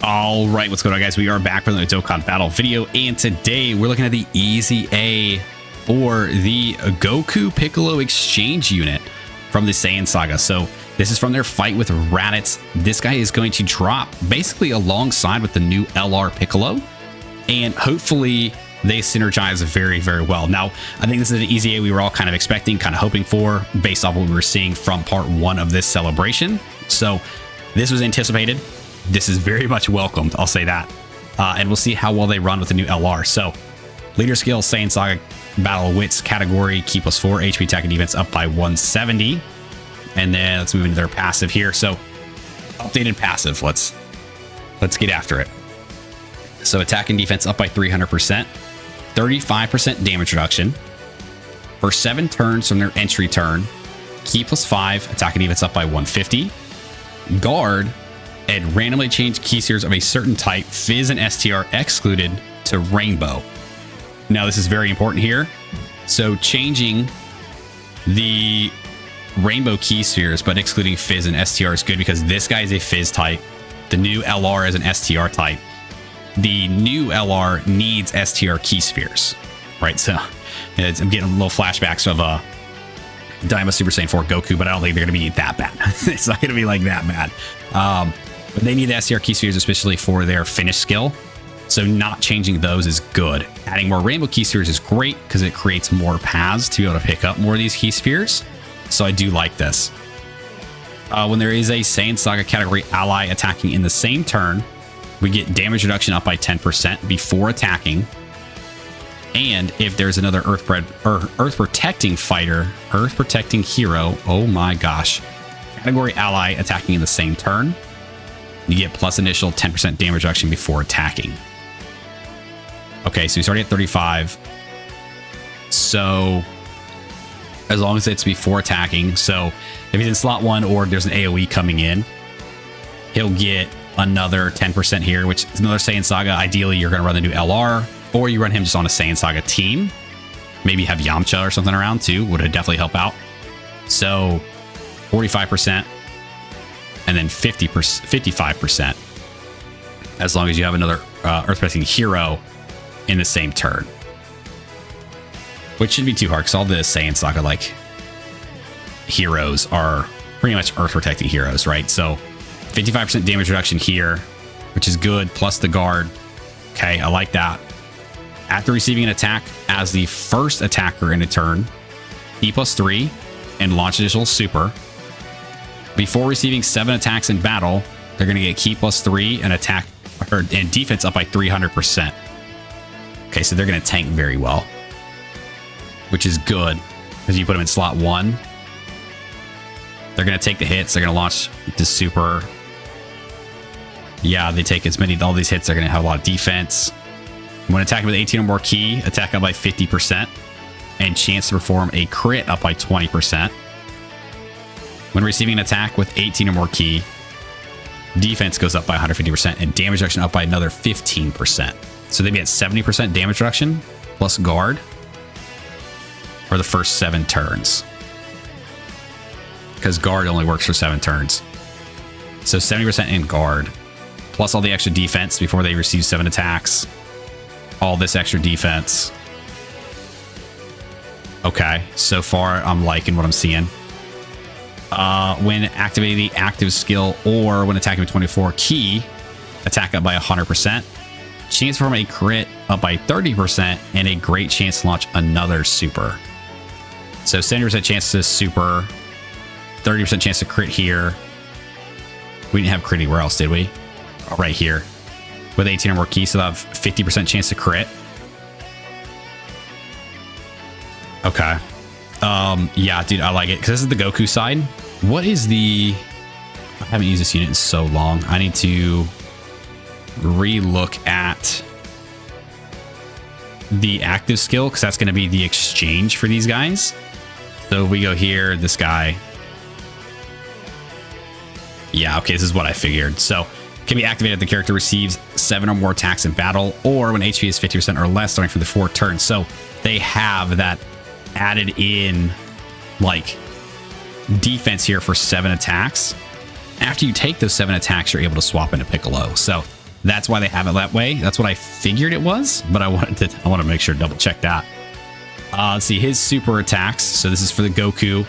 All right, what's going on, guys? We are back with another Dokkan battle video, and today we're looking at the EZA for the Goku Piccolo exchange unit from the Saiyan Saga. So this is from their fight with Raditz. This guy is going to drop basically alongside with the new LR Piccolo, and hopefully they synergize very, very well. Now, I think this is an EZA we were all kind of expecting, kind of hoping for, based off what we were seeing from part 1 of this celebration. So this was anticipated. This is very much welcomed, I'll say that. And we'll see how well they run with the new LR. So, leader skill, Saiyan Saga, battle wits category, key +4, HP, attack, and defense up by 170. And then let's move into their passive here. So, updated passive. Let's get after it. So, attack and defense up by 300%, 35% damage reduction for 7 turns from their entry turn. Key +5, attack and defense up by 150. Guard, and randomly change key series of a certain type, Fizz and STR excluded, to Rainbow. Now, this is very important here. So changing the Rainbow key spheres, but excluding Fizz and STR is good because this guy is a Fizz type. The new LR is an STR type. The new LR needs STR key spheres, right? So I'm getting little flashbacks of Daima Super Saiyan 4 Goku, but I don't think they're going to be that bad. It's not going to be like that bad. But they need the STR key spheres, especially for their finish skill. So not changing those is good. Adding more rainbow key spheres is great because it creates more paths to be able to pick up more of these key spheres. So I do like this. When there is a Saiyan Saga category ally attacking in the same turn, we get damage reduction up by 10% before attacking. And if there's another Earth protecting fighter, Earth protecting hero, oh my gosh, category ally attacking in the same turn, you get plus initial 10% damage reduction before attacking. Okay, so he's already at 35. So as long as it's before attacking, so if he's in slot 1 or there's an AoE coming in, he'll get another 10% here, which is another Saiyan Saga. Ideally, you're going to run the new LR, or you run him just on a Saiyan Saga team. Maybe have Yamcha or something around too, would definitely help out. So 45%. And then 55% as long as you have another Earth-pressing hero in the same turn. Which shouldn't be too hard because all the Saiyan Saga like heroes are pretty much Earth-protecting heroes, right? So 55% damage reduction here, which is good, plus the guard. Okay, I like that. After receiving an attack as the first attacker in a turn, E +3 and launch additional super. Before receiving 7 attacks in battle, they're going to get key +3 and attack and defense up by 300%. Okay, so they're going to tank very well, which is good because you put them in slot 1. They're going to take the hits. They're going to launch the super. Yeah, they take as many. All these hits, they're going to have a lot of defense. When attacking with 18 or more key, attack up by 50% and chance to perform a crit up by 20%. When receiving an attack with 18 or more key, defense goes up by 150% and damage reduction up by another 15%. So they get 70% damage reduction plus guard for the first 7 turns. Because guard only works for 7 turns. So 70% in guard, plus all the extra defense before they receive 7 attacks. All this extra defense. Okay, so far I'm liking what I'm seeing. When activating the active skill or when attacking with 24 key, attack up by 100%. Chance to perform a crit up by 30% and a great chance to launch another super. So 70% chance to super, 30% chance to crit here. We didn't have crit anywhere else, did we? Oh, right here. With 18 or more keys, so they'll have 50% chance to crit. Okay. Yeah, dude, I like it because this is the Goku side. What is the... I haven't used this unit in so long. I need to re-look at the active skill because that's going to be the exchange for these guys. So if we go here, this guy. Yeah, okay, this is what I figured. So can be activated if the character receives 7 or more attacks in battle or when HP is 50% or less starting from the 4 turns. So they have that added in like defense here for 7 attacks. After you take those 7 attacks, you're able to swap into Piccolo. So That's why they have it that way. That's what I figured it was, but I want to make sure to double check that. Let's see his super attacks. So this is for the Goku.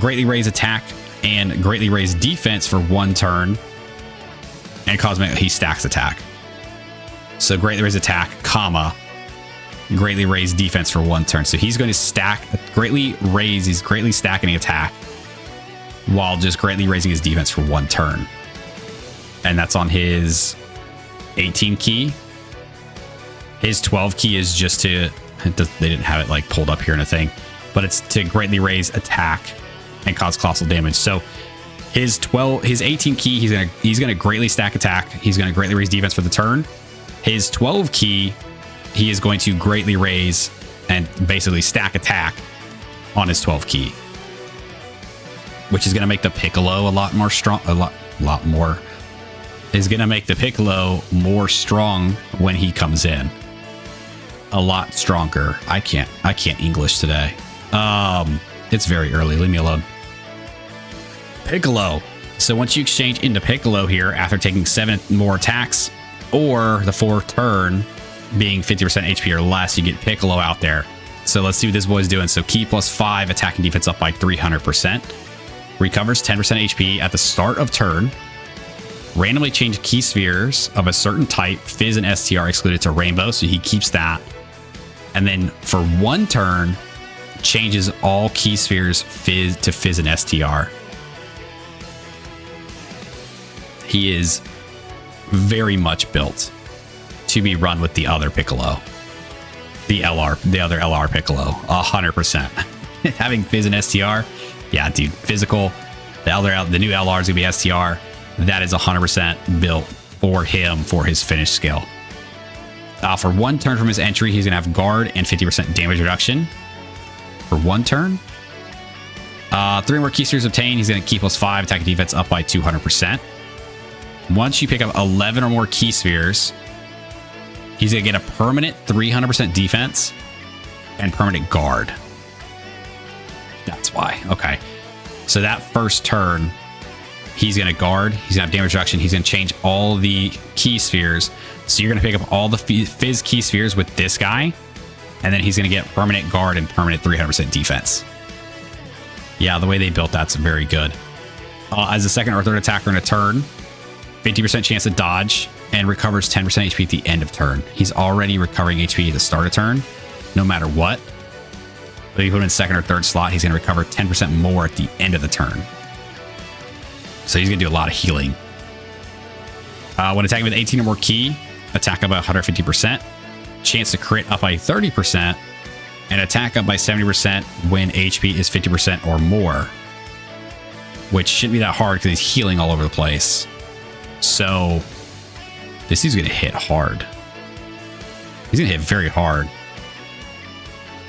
Greatly raise attack and greatly raise defense for 1 turn. And cosmic, he stacks attack. So greatly raise attack, comma, greatly raise defense for 1 turn. So he's going to stack, greatly raise, he's greatly stacking attack while just greatly raising his defense for 1 turn. And that's on his 18 key. His 12 key is just to, they didn't have it like pulled up here in a thing, but it's to greatly raise attack and cause colossal damage. So his 18 key, he's gonna greatly stack attack. He's gonna greatly raise defense for the turn. His 12 key, he is going to greatly raise and basically stack attack on his 12 key, which is gonna make the Piccolo a lot more strong, lot more. Is gonna make the Piccolo more strong when he comes in. A lot stronger. I can't English today. It's very early. Leave me alone. Piccolo. So once you exchange into Piccolo here after taking 7 more attacks or the 4th turn being 50% HP or less, you get Piccolo out there. So let's see what this boy's doing. So key +5, attack and defense up by 300%. Recovers 10% HP at the start of turn. Randomly change key spheres of a certain type, Fizz and STR excluded to Rainbow, so he keeps that. And then for 1 turn, changes all key spheres Fizz to Fizz and STR. He is very much built to be run with the other Piccolo. The other LR Piccolo, 100%. Having Fizz and STR, yeah, dude, physical. The new LR is gonna be STR. That is 100% built for him for his finish skill. For 1 turn from his entry, he's gonna have guard and 50% damage reduction for 1 turn. 3 more key spheres obtained. He's gonna keep +5 attack and defense up by 200%. Once you pick up 11 or more key spheres, he's gonna get a permanent 300% defense and permanent guard. That's why. Okay. So that first turn, he's going to guard, he's going to have damage reduction, he's going to change all the key spheres. So you're going to pick up all the Fizz key spheres with this guy, and then he's going to get permanent guard and permanent 300% defense. Yeah, the way they built that's very good. As a second or third attacker in a turn, 50% chance to dodge, and recovers 10% HP at the end of turn. He's already recovering HP at the start of turn, no matter what. But if you put him in second or third slot, he's going to recover 10% more at the end of the turn. So he's going to do a lot of healing. When attacking with 18 or more key, attack up by 150%, chance to crit up by 30%, and attack up by 70% when HP is 50% or more. Which shouldn't be that hard because he's healing all over the place. So this is going to hit hard. He's going to hit very hard.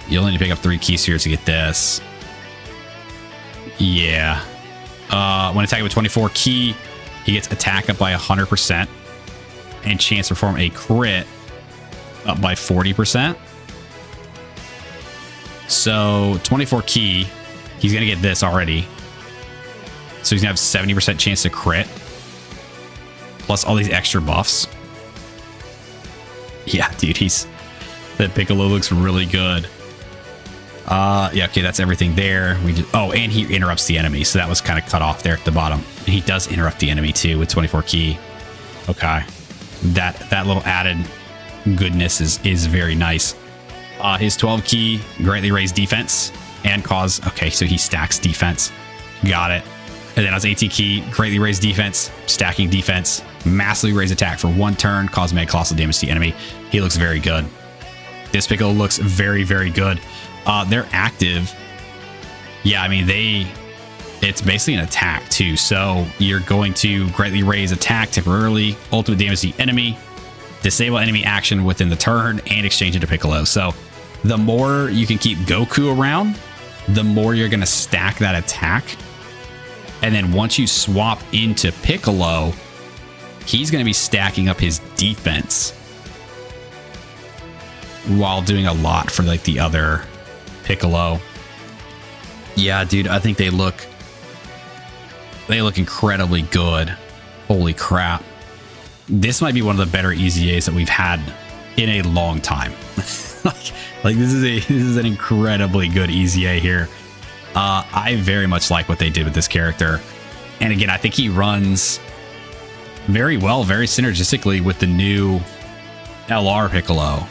You'll need to pick up 3 key spheres to get this. Yeah. When attacking with 24 key, he gets attack up by 100% and chance to perform a crit up by 40%. So 24 key, he's going to get this already. So he's going to have 70% chance to crit. Plus all these extra buffs. Yeah, dude, that Piccolo looks really good. Yeah, okay, that's everything there. And he interrupts the enemy, so that was kind of cut off there at the bottom. And he does interrupt the enemy too with 24 key. Okay, that little added goodness is very nice. His 12 key greatly raised defense and cause. Okay, so he stacks defense. Got it. And then on his 18 key, greatly raised defense, stacking defense, massively raise attack for 1 turn, cause mega colossal damage to the enemy. He looks very good. This Piccolo looks very, very good. They're active. Yeah, I mean, it's basically an attack too. So you're going to greatly raise attack temporarily, ultimate damage to the enemy, disable enemy action within the turn, and exchange into Piccolo. So the more you can keep Goku around, the more you're going to stack that attack. And then once you swap into Piccolo, he's going to be stacking up his defense while doing a lot for like the other Piccolo. Yeah, dude, I think they look incredibly good. Holy crap. this might be one of the better EZAs that we've had in a long time. like this is an incredibly good EZA here. I very much like what they did with this character. And again, I think he runs very well, very synergistically with the new LR Piccolo.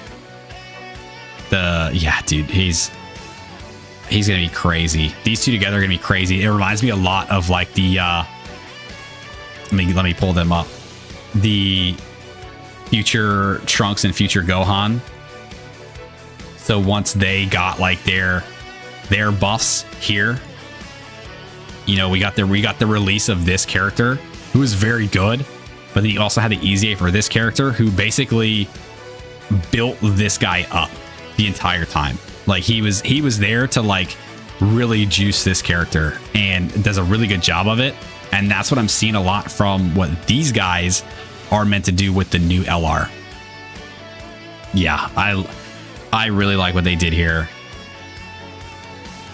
Yeah, dude, he's gonna be crazy. These two together are gonna be crazy. It reminds me a lot of like the let me pull them up. The future Trunks and future Gohan. So once they got like their buffs here, you know, we got the release of this character who is very good, but then you also had the EZA for this character who basically built this guy up the entire time. Like he was there to like really juice this character and does a really good job of it. And that's what I'm seeing a lot from what these guys are meant to do with the new LR. Yeah, I really like what they did here.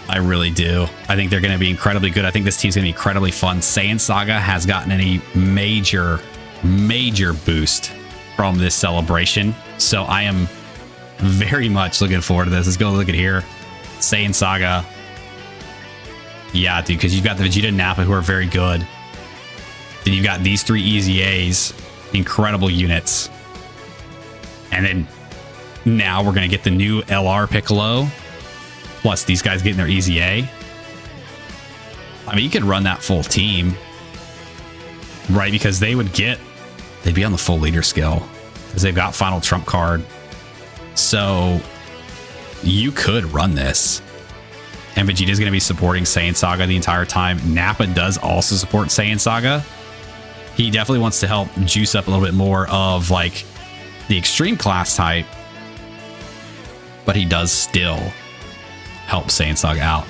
I really do. I think they're going to be incredibly good. I think this team's going to be incredibly fun. Saiyan Saga has gotten a major boost from this celebration. So I am very much looking forward to this. Let's go look at here. Saiyan Saga. Yeah, dude, because you've got the Vegeta and Nappa who are very good. Then you've got these three EZAs, incredible units. And then now we're going to get the new LR Piccolo. Plus these guys getting their EZA. I mean, you could run that full team, right? Because they'd be on the full leader skill because they've got final trump card. So you could run this. And Vegeta's going to be supporting Saiyan Saga the entire time. Nappa does also support Saiyan Saga. He definitely wants to help juice up a little bit more of like the extreme class type, but he does still help Saiyan Saga out.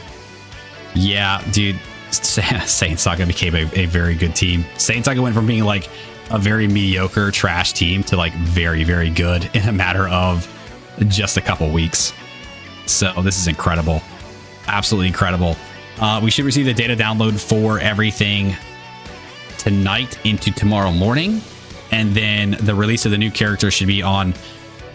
Yeah, dude, Saiyan Saga became a very good team. Saiyan Saga went from being like a very mediocre trash team to like very, very good in a matter of just a couple weeks. So this is incredible. Absolutely incredible. We should receive the data download for everything tonight into tomorrow morning. And then the release of the new character should be on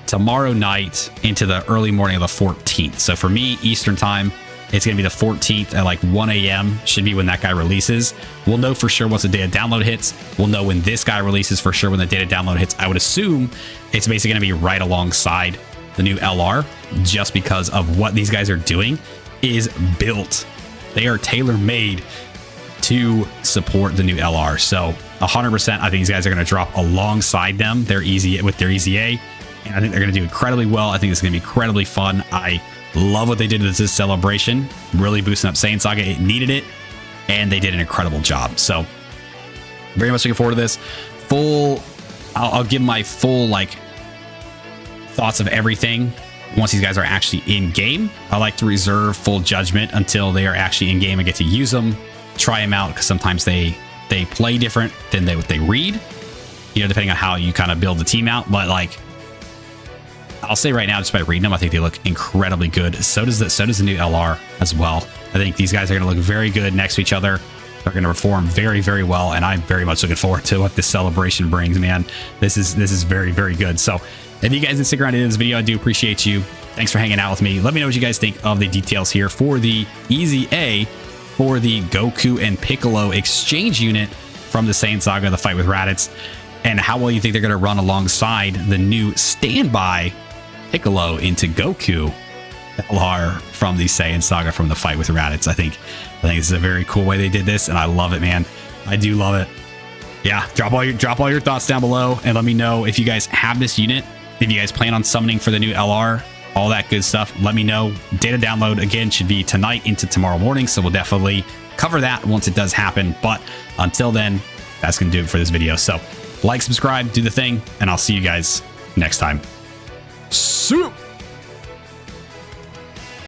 tomorrow night into the early morning of the 14th. So for me, Eastern time, it's going to be the 14th at like 1 a.m. should be when that guy releases. We'll know for sure once the data download hits. We'll know when this guy releases for sure when the data download hits. I would assume it's basically going to be right alongside the new LR just because of what these guys are doing is built. They are tailor-made to support the new LR. So 100%, I think these guys are going to drop alongside them, their EZA, with their EZA. And I think they're going to do incredibly well. I think it's going to be incredibly fun. I love what they did with this celebration, really boosting up Saiyan Saga. It needed it, and they did an incredible job. So very much looking forward to this. I'll give my full like thoughts of everything once these guys are actually in game. I like to reserve full judgment until they are actually in game and get to use them, try them out, because sometimes they play different than what they read, you know, depending on how you kind of build the team out. But like, I'll say right now, just by reading them, I think they look incredibly good. So does the new LR as well. I think these guys are going to look very good next to each other. They're going to perform very, very well, and I'm very much looking forward to what this celebration brings, man. This is very, very good. So if you guys did stick around in this video, I do appreciate you. Thanks for hanging out with me. Let me know what you guys think of the details here for the EZA for the Goku and Piccolo exchange unit from the Saiyan Saga, the fight with Raditz, and how well you think they're going to run alongside the new standby Piccolo into Goku LR from the Saiyan Saga from the fight with Raditz. I think this is a very cool way they did this, and I love it, man. I do love it. Yeah, drop all your thoughts down below, and let me know if you guys have this unit, if you guys plan on summoning for the new LR, all that good stuff. Let me know. Data download again should be tonight into tomorrow morning, so we'll definitely cover that once it does happen. But until then, that's gonna do it for this video. So like, subscribe, do the thing, and I'll see you guys next time. See you.